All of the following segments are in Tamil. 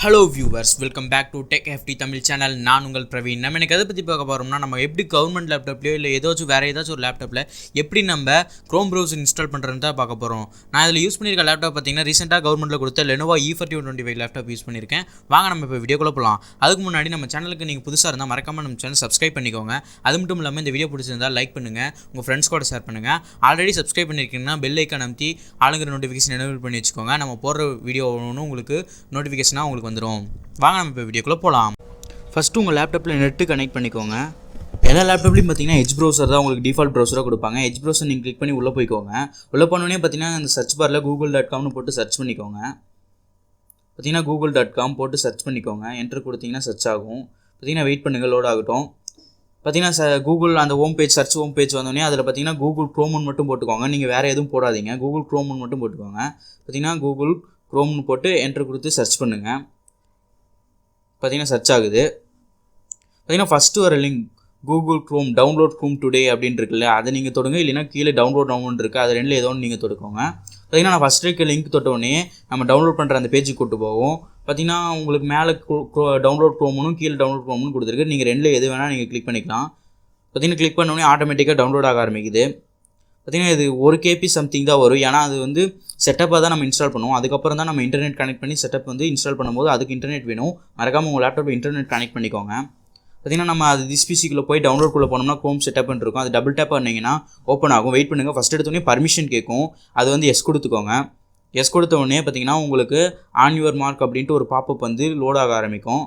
Hello viewers, welcome back to tech FT Tamil channel. நான் உங்கள் பிரவீன். நம்ம எனக்கு எதை பற்றி பார்க்க போகிறோம்னா, நம்ம எப்படி கவர்மெண்ட் லேப்டாப்லையோ இல்லை வேறு ஏதாச்சும் ஒரு லேப்டாப்பில் எப்படி நம்ம க்ரோம் ப்ரௌசர் இன்ஸ்டால் பண்ணுறதுன்னு தான் பார்க்க போகிறோம். நான் இதில் யூஸ் பண்ணியிருக்க லேப்டாப் பார்த்தீங்கன்னா ரீசெண்டாக கவர்மெண்ட்டில் கொடுத்த லெனோவா E4125 லேப்டாப் யூஸ் பண்ணியிருக்கேன். வாங்க நம்ம இப்போ வீடியோக்குள்ளே போகலாம். அதுக்கு முன்னாடி நம்ம சேனலுக்கு நீங்கள் புதுசாக இருந்தால் மறக்காமல் நம்ம சேனல் சப்ஸ்கிரைப் பண்ணிக்கோங்க. அது மட்டும் இல்லாமல் இந்த வீடியோ பிடிச்சிருந்தால் லைக் பண்ணுங்கள், உங்கள் ஃப்ரெண்ட்ஸ் கூட ஷேர் பண்ணுங்கள். ஆல்ரெடி சப்ஸ்கிரைப் பண்ணியிருக்கீங்கன்னா பெல் ஐக்கான் அமைத்தி ஆளுங்கிற நோட்டிஃபிகேஷன் எனேபிள் பண்ணி வச்சுக்கோங்க. நம்ம போடுற வீடியோ ஒன்று உங்களுக்கு நோட்டிஃபிகேஷனாக உங்களுக்கு வந்துடும். வாங்க நம்ம இப்போ வீடியோக்குள்ளே போகலாம். ஃபஸ்ட்டு உங்கள் லேப்டாப்பில் நெட்டு கனெக்ட் பண்ணிக்கோங்க. எல்லா லேப்டாப்லையும் பார்த்தீங்கன்னா எட்ஜ் ப்ரௌசர் தான் உங்களுக்கு டிஃபால்ட் ப்ரௌசராக கொடுப்பாங்க. எட்ஜ் ப்ரௌசர் நீங்கள் கிளிக் பண்ணி உள்ளே போய்க்கோங்க. உள்ளே போனோடனே பார்த்தீங்கன்னா அந்த சர்ச் பாரில் google.comனு போட்டு சர்ச் பண்ணிக்கோங்க. பார்த்தீங்கன்னா google.com போட்டு சர்ச் பண்ணிக்கோங்க. என்ட்ரு கொடுத்தீங்கன்னா சர்ச் ஆகும். பார்த்தீங்கன்னா வெயிட் பண்ணுங்கள், லோட் ஆகட்டும். பார்த்தீங்கன்னா கூகுள் அந்த home page search home page வந்தோடனே அதில் பார்த்தீங்கன்னா கூகுள் க்ரோம்னு மட்டும் போட்டுக்கோங்க. நீங்கள் வேறு எதுவும் போடாதீங்க, கூகுள் க்ரோம்னு மட்டும் போட்டுக்கோங்க. பார்த்தீங்கன்னா கூகுள் க்ரோம்னு போட்டு என்ட்ரு கொடுத்து சர்ச் பண்ணுங்கள். பார்த்தீங்கன்னா சர்ச் ஆகுது. பார்த்தீங்கன்னா ஃபஸ்ட்டு வர link Google Chrome download Chrome today அப்படின்னு இருக்குல்ல, அதை நீங்கள் தொடுங்க. இல்லைனா கீழே டவுன்லோட் இருக்குது, அது ரெண்டில் ஏதோ ஒன்று நீங்கள் தொடுக்கோங்க. பார்த்தீங்கன்னா நான் ஃபஸ்ட்டு இருக்க லிங்க் தொட்டோடனே நம்ம டவுன்லோட் பண்ணுற அந்த பேஜுக்கு கூட்டு போகும். பார்த்தீங்கன்னா உங்களுக்கு மேலே டவுன்லோட் க்ரோம்னு கீழே டவுன்லோட் க்ரோம்னு கொடுத்துருக்கு. நீங்கள் ரெண்டில் எது வேணால் நீங்கள் கிளிக் பண்ணிக்கலாம். பார்த்தீங்கன்னா கிளிக் பண்ணோடனே ஆட்டோமேட்டிக்காக டவுன்லோட் ஆக ஆரம்பிக்குது. பார்த்தீங்கன்னா இது 1 KB சம்திங் தான் வரும். ஏன்னா அது வந்து செட்டப்பாக தான் நம்ம இன்ஸ்டால் பண்ணுவோம். அதுக்கப்புறம் தான் நம்ம இன்டர்நெட் கனெக்ட் பண்ணி செட்டப் வந்து இன்ஸ்டால் பண்ணும்போது அதுக்கு இன்டர்நெட் வேணும். மறக்காமல் உங்கள் லேப்டாப்பில் இன்டர்நெட் கனெக்ட் பண்ணிக்கோங்க. பார்த்தீங்கன்னா நம்ம அது டிஸ்பிசிக்குள்ளே போய் டவுன்லோட்குள்ளே போனோம்னா க்ரோம் செட்டப்னு இருக்கும். அது டபுள் டேப் பண்ணிங்கன்னா ஓப்பன் ஆகும். வெயிட் பண்ணுங்கள். ஃபஸ்ட் எடுத்தோடனே பர்மிஷன் கேட்கும், அது வந்து எஸ் கொடுத்துக்கோங்க. எஸ் கொடுத்த உடனே பார்த்தீங்கன்னா உங்களுக்கு ஆன் யுவர் மார்க் அப்படின்ட்டு ஒரு பாப்பப் வந்து லோட் ஆக ஆரம்பிக்கும்.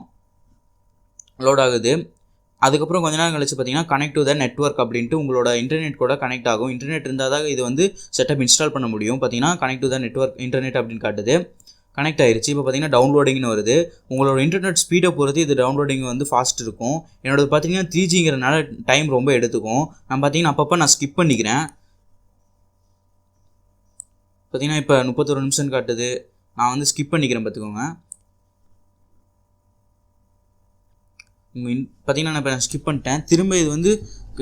லோட் ஆகுது. அதுக்கப்புறம் கொஞ்ச நேரம் கழிச்சு பார்த்தீங்கன்னா கனெக்ட் டு த நெட்வொர்க் அப்படின்ட்டு உங்களோட இன்டர்நெட் கூட கனெக்ட் ஆகும். இன்டர்நெட் இருந்தால் தான் இது வந்து செட்டப் இன்ஸ்டால் பண்ண முடியும். பார்த்தீங்கன்னா connect to the network internet அப்படின்னு காட்டுது. கனெக்ட் ஆயிடுச்சு. இப்போ பார்த்தீங்கன்னா டவுன்லோடிங்னு வருது. உங்களோட இன்டர்நெட் ஸ்பீடை பொறுத்து இது டவுன்லோடிங் வந்து ஃபாஸ்ட் இருக்கும். என்னோடது பார்த்தீங்கன்னா 3Gங்கிறனால டைம் ரொம்ப எடுத்துக்கும். நான் பார்த்தீங்கன்னா அப்பப்போ நான் ஸ்கிப் பண்ணிக்கிறேன். பார்த்தீங்கன்னா இப்போ 31 நிமிஷம் காட்டுது. நான் வந்து ஸ்கிப் பண்ணிக்கிறேன், பார்த்துக்கோங்க. பார்த்தீங்கன்னா நான் இப்போ ஸ்கிப் பண்ணிட்டேன். திரும்ப இது வந்து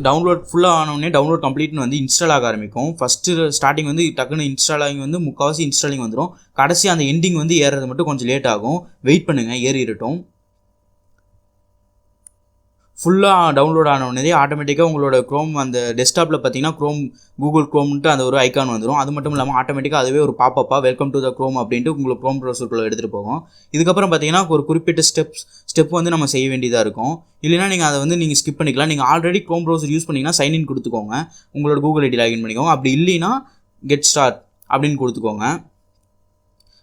டவுன்லோட் ஃபுல்லாக ஆனோடனே டவுன்லோட் கம்ப்ளீட்னு வந்து இன்ஸ்டால் ஆக ஆரம்பிக்கும். ஃபஸ்ட்டு ஸ்டார்டிங் வந்து டக்குன்னு இன்ஸ்டால் ஆகி வந்து முக்கால்வாசி இன்ஸ்டாலிங் வந்துடும். கடைசி அந்த எண்டிங் வந்து ஏறுறது மட்டும் கொஞ்சம் லேட் ஆகும். வெயிட் பண்ணுங்கள், ஏறிடட்டும். ஃபுல்லாக டவுன்லோட் ஆனோடனே ஆட்டோமேட்டிக்காக உங்களோட க்ரோம் அந்த டெஸ்க்டாப்பில் பார்த்தீங்கன்னா கூகுள் க்ரோம்ன்ட்டு அந்த ஒரு ஐக்கான் வந்துடும். அது மட்டும் இல்லாமல் ஆட்டோமேட்டிக்காக அதுவே ஒரு பாப்பப்பாக வெல்கம் டு த க்ரோம் அப்படின்ட்டு உங்களுக்கு க்ரோம் ப்ரௌசருக்குள்ளே எடுத்துகிட்டு போகும். இதுக்கப்புறம் பார்த்தீங்கன்னா ஒரு குறிப்பிட்ட ஸ்டெப் வந்து நம்ம செய்ய வேண்டியதாக இருக்கும். இல்லைனா நீங்கள் அதை வந்து நீங்கள் ஸ்கிப் பண்ணிக்கலாம். நீங்கள் ஆல்ரெடி க்ரோம் ப்ரௌசர் யூஸ் பண்ணிங்கன்னா சைன்இன் கொடுத்துக்கோங்க, உங்களோட கூகுள் ஐடி லாகின் பண்ணிக்கோங்க. அப்படி இல்லைனா கெட் ஸ்டார்ட் அப்படின்னு கொடுத்துக்கோங்க.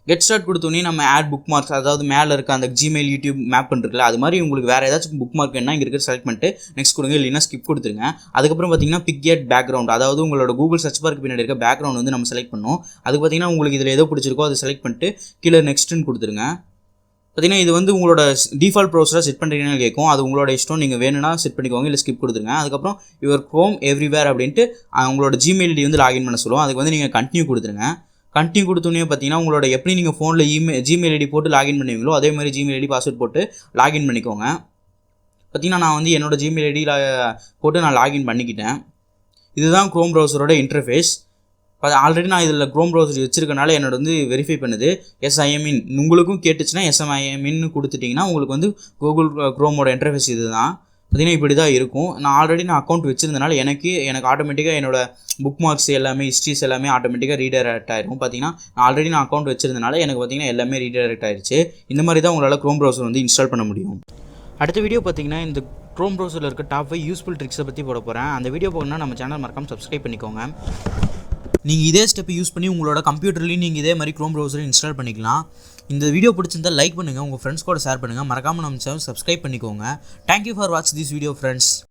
கெட் ஸ்டார்ட் கொடுத்தோன்னே நம்ம ஆட் புக் மார்க்ஸ், அதாவது மேலே இருக்க அந்த ஜிமெயில் யூடியூப் மேப் பண்ணிருக்குல்ல, அது மாதிரி உங்களுக்கு வேறு ஏதாச்சும் புக் மார்க் வேணா இங்கே இருக்கிற செலக்ட் பண்ணிட்டு நெக்ஸ்ட் கொடுங்க, இல்லைனா ஸ்கிப் கொடுத்துருங்க. அதுக்கப்புறம் பார்த்தீங்கன்னா பிக் எட் பேக்ரவுண்ட், அதாவது உங்களோட கூகுள் சர்ச் பார்க்கு பின்னாடி இருக்க பேக்ரவுண்ட் வந்து நம்ம செலக்ட் பண்ணோம். அதுக்கு பார்த்தீங்கன்னா உங்களுக்கு இதில் எதோ பிடிச்சிருக்கோ அதை செலக்ட் பண்ணிட்டு கீழே நெக்ஸ்ட்டுன்னு கொடுத்துருங்க. பார்த்தீங்கன்னா இது வந்து உங்களோட டிஃபால்ட் ப்ரௌசராக செட் பண்ணுறீங்கன்னு கேட்கும். அது உங்களோட இஷ்டம், நீங்கள் வேணும்னா செட் பண்ணிக்கோங்க, இல்லை ஸ்கிப் கொடுத்துருங்க. அதுக்கப்புறம் யுவர் க்ரோம் எவ்ரிவேர் அப்படின்ட்டு உங்களோட ஜிமெயில் ஐடி வந்து லாகின் பண்ண சொல்லுவோம். அதுக்கு வந்து நீங்கள் கண்டினியூ கொடுத்துருங்க. கண்டினியூ கொடுத்தோன்னே பார்த்தீங்கன்னா உங்களோட எப்படி நீங்கள் ஃபோனில் ஜிமெயில் ஐடி போட்டு லாகின் பண்ணுவீங்களோ அதே மாதிரி ஜிமெயில் ஐடி பாஸ்வேர்ட் போட்டு லாகின் பண்ணிக்கோங்க. பார்த்தீங்கன்னா நான் வந்து என்னோடய ஜிமெயில் ஐடி போட்டு நான் லாகின் பண்ணிக்கிட்டேன். இதுதான் க்ரோம் ப்ரௌசரோட இன்டர்ஃபேஸ். ஆல்ரெடி நான் இதில் க்ரோம் ப்ரௌசர் வச்சிருக்கனால என்னோட வந்து வெரிஃபை பண்ணுது. எஸ்ஐஎம்இன் உங்களுக்கும் கேட்டுச்சுன்னா எஸ்எம்ஐஎம்இன்னு கொடுத்துட்டிங்கன்னா உங்களுக்கு வந்து கூகுள் க்ரோமோட இன்டர்ஃபேஸ் இது தான். பார்த்தீங்கன்னா இப்படி தான் இருக்கும். நான் ஆல்ரெடி அக்கௌண்ட் வச்சிருந்தனால எனக்கு ஆட்டோமேட்டிக்காக என்னோட புக் மார்க்ஸ் எல்லாமே ஹிஸ்ட்ரிஸ் எல்லாமே ஆட்டோமேட்டிக்காக ரீடைரக்ட் ஆகிடும். பார்த்தீங்கன்னா நான் அக்கௌண்ட் வச்சிருந்தனால எனக்கு பார்த்தீங்கன்னா எல்லாமே ரீடைரக்ட் ஆயிடுச்சு. இந்த மாதிரி தான் உங்களால் க்ரோம் ப்ரௌசர் வந்து இன்ஸ்டால் பண்ண முடியும். அடுத்த வீடியோ பார்த்தீங்கன்னா இந்த க்ரோம் ப்ரௌசரில் இருக்க டாப் 5 யூஸ்ஃபுல் ட்ரிக்ஸை பற்றி போட போகிறேன். அந்த வீடியோ போகணுன்னா நம்ம சேனல் மறக்காமல் சப்ஸ்கிரைப் பண்ணிக்கோங்க. நீங்கள் இதே ஸ்டெப்பை யூஸ் பண்ணி உங்களோட கம்ப்யூட்டர்லேயும் நீங்கள் இதே மாதிரி க்ரோம் ப்ரௌசரை இன்ஸ்டால் பண்ணிக்கலாம். இந்த வீடியோ பிடிச்சிருந்தால் லைக் பண்ணுங்கள், உங்கள் ஃப்ரெண்ட்ஸ் கூட ஷேர் பண்ணுங்கள், மறக்காமல் நம்ம சேனல் சப்ஸ்கிரைப் பண்ணிக்கோங்க. Thank you for watch this video friends.